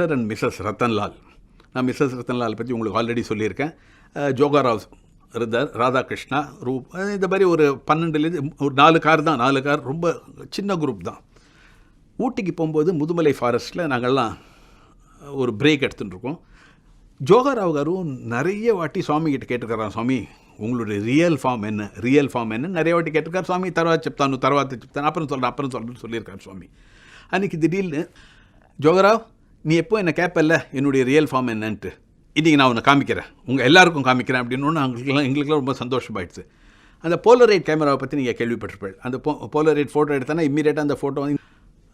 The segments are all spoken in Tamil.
Mister and Mrs Rattan Lal. நான் மிஸ்ஸஸ் ரத்தன்லால் பற்றி உங்களுக்கு ஆல்ரெடி சொல்லியிருக்கேன். ஜோகாராவ் இருந்தார், ராதாகிருஷ்ணா, ரூப், இந்த மாதிரி ஒரு 12 ஒரு 4 கார் தான். 4 கார், ரொம்ப சின்ன குரூப் தான். ஊட்டிக்கு போகும்போது முதுமலை ஃபாரஸ்ட்டில் நாங்கள்லாம் ஒரு பிரேக் எடுத்துகிட்டு இருக்கோம். ஜோகாராவ் காரும் நிறைய வாட்டி சுவாமிகிட்ட கேட்டுருக்காராம், சுவாமி உங்களுடைய ரியல் ஃபார்ம் என்ன நிறைய வாட்டி கேட்டிருக்காரு. சுவாமி తర్వాత చెప్తాను அப்புறம் சொல்லியிருக்காரு சுவாமி. அன்றைக்கி திடீர்னு ஜோகராவ் நீ எப்போ என்னை கேட்பல்ல என்னுடைய ரியல் ஃபார்ம் என்னன்ட்டு, இன்றைக்கி நான் உன்னை காமிக்கிறேன், உங்கள் எல்லாருக்கும் காமிக்கிறேன் அப்படின்னு எங்களுக்குலாம் ரொம்ப சந்தோஷமாயிடுச்சு. அந்த போலரைட் கேமராவை பற்றி நீங்கள் கேள்விப்பட்டிருப்பேன். அந்த போலரைட் ஃபோட்டோ எடுத்தோன்னா இம்மீடியட்டாக அந்த ஃபோட்டோ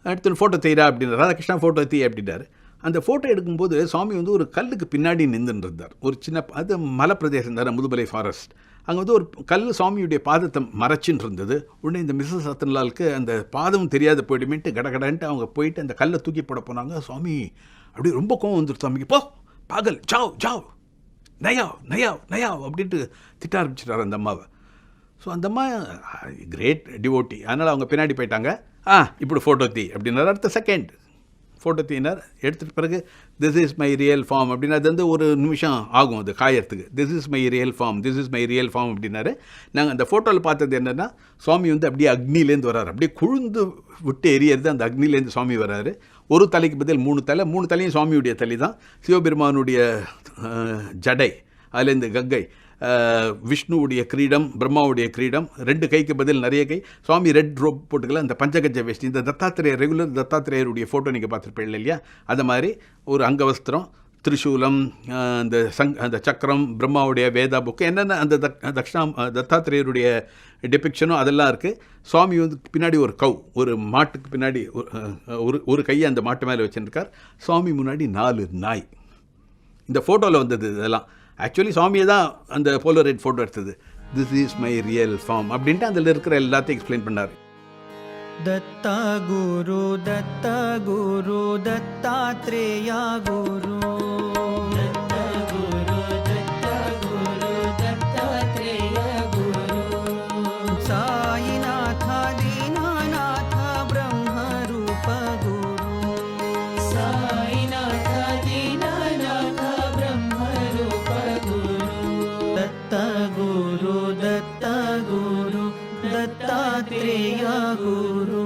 எடுத்து ஃபோட்டோ செய்கிறா அப்படின்னு ராதாகிருஷ்ணா ஃபோட்டோ தீ அப்படின்னாரு. அந்த ஃபோட்டோ எடுக்கும்போது சுவாமி வந்து ஒரு கல்லுக்கு பின்னாடி நின்றுட்டு இருந்தார். ஒரு சின்ன அது மலை பிரதேசம் இருந்தார், முதுமலை ஃபாரஸ்ட். அங்கே வந்து ஒரு கல் சுவாமியுடைய பாதத்தை மறைச்சின்னு இருந்தது. உடனே இந்த மிஸ்ஸஸ் ரத்தன்லாலுக்கு அந்த பாதம் தெரியாத போய்டுமேன்ட்டு கடகடன்ட்டு அவங்க போயிட்டு அந்த கல்லை தூக்கி போட போனாங்க. சுவாமி அப்படி ரொம்ப கோவம் வந்துடும் சுவாமிக்கு. போ பாகல், ஜாவ் ஜாவ், நயாவ் நயாவ் நயாவ் அப்படின்ட்டு திட்ட ஆரம்பிச்சிட்டார் அந்த அம்மாவை. ஸோ அந்த அம்மா கிரேட் டிவோட்டி, அதனால் அவங்க பின்னாடி போயிட்டாங்க. இப்படி ஃபோட்டோ தீ அப்படின்னாரு. அடுத்த செகண்ட் ஃபோட்டோ தீனார். எடுத்துகிட்ட பிறகு this is my real form அப்படின்னு, அது வந்து ஒரு நிமிஷம் ஆகும் அது காயறதுக்கு. This is my real form அப்படின்னாரு. நாங்கள் அந்த ஃபோட்டோவில் பார்த்தது என்னென்னா, சுவாமி வந்து அப்படியே அக்னிலேருந்து வர்றாரு, அப்படியே குழுந்து விட்டு எரியறது அந்த அக்னிலேருந்து சுவாமி வர்றாரு. ஒரு தலைக்கு பதில் 3 தலையும் சுவாமியுடைய தலை தான். சிவபெருமானுடைய ஜடை, அதுலேருந்து கங்கை, விஷ்ணுவுடைய கிரீடம், பிரம்மாவுடைய கிரீடம், 2 கைக்கு பதில் நிறைய கை. சுவாமி ரெட் ரோப் போட்டுக்கல, அந்த பஞ்சகஜ வேஷ்டி, இந்த தத்தாத்திரேயர் ரெகுலர் தத்தாத்திரேயருடைய ஃபோட்டோ நீங்கள் பார்த்துருப்பீங்க இல்லையா, அது மாதிரி ஒரு அங்கவஸ்திரம், திரிசூலம், அந்த சக்கரம், பிரம்மாவுடைய வேதா புக்கு, என்னென்ன அந்த தத்தாத்திரேயருடைய டெபிக்ஷனும் அதெல்லாம் இருக்குது. சுவாமி வந்து பின்னாடி ஒரு ஒரு மாட்டுக்கு பின்னாடி ஒரு கையை அந்த மாட்டு மேலே வச்சுருக்கார். சுவாமி முன்னாடி 4 நாய். இந்த ஃபோட்டோவில் வந்தது இதெல்லாம். ஆக்சுவலி சுவாமியை தான் அந்த போலரைட் ஃபோட்டோ எடுத்தது. This is my real form அப்படின்ட்டு அதில் இருக்கிற எல்லாத்தையும் எக்ஸ்பிளைன் பண்ணார். தத்தா குரு தத்தாத்ரேயா குரு, சாயிநாதா தீனாநாதா பிரம்ம ரூப குரு, சாயிநாதா தீனாநாதா பிரம்ம ரூப குரு, தத்தா குரு தத்தாத்ரேயா குரு.